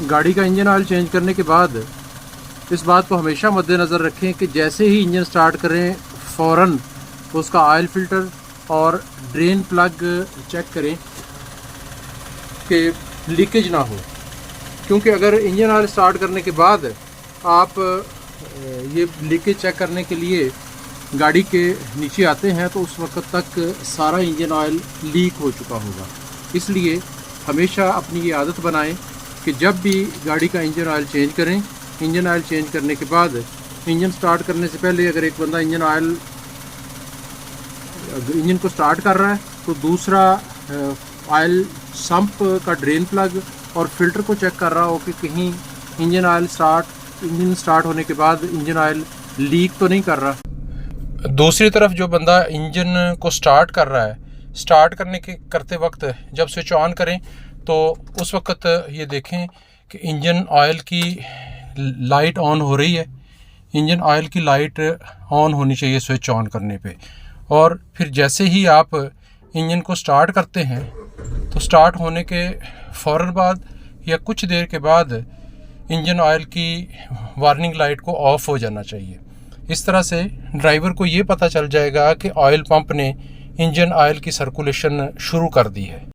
गाड़ी का engine oil change करने के बाद इस बात को हमेशा मद्देनज़र रखें कि जैसे ही इंजन स्टार्ट करें फ़ौरन उसका ऑयल फ़िल्टर और ड्रेन प्लग चेक करें कि लीकेज ना हो, क्योंकि अगर इंजन ऑयल स्टार्ट करने के बाद आप ये लीकेज चेक करने के लिए गाड़ी के नीचे आते हैं तो उस वक्त तक सारा इंजन ऑयल लीक हो चुका होगा। इसलिए हमेशा अपनी ये आदत बनाएं कि जब भी गाड़ी का इंजन ऑयल चेंज करें, इंजन ऑयल चेंज करने के बाद इंजन स्टार्ट करने से पहले अगर एक बंदा इंजन को स्टार्ट कर रहा है तो दूसरा ऑयल सम्प का ड्रेन प्लग और फिल्टर को चेक कर रहा हो कि कहीं इंजन स्टार्ट होने के बाद इंजन ऑयल लीक तो नहीं कर रहा। दूसरी तरफ जो बंदा इंजन को स्टार्ट कर रहा है, स्टार्ट करते वक्त जब स्विच ऑन करें तो उस वक्त ये देखें कि इंजन ऑयल की लाइट ऑन हो रही है। इंजन ऑयल की लाइट ऑन होनी चाहिए स्विच ऑन करने पे। और फिर जैसे ही आप इंजन को स्टार्ट करते हैं तो स्टार्ट होने के फ़ौरन बाद या कुछ देर के बाद इंजन ऑयल की वार्निंग लाइट को ऑफ़ हो जाना चाहिए। इस तरह से ड्राइवर को ये पता चल जाएगा कि ऑयल पंप ने इंजन ऑयल की सर्कुलेशन शुरू कर दी है।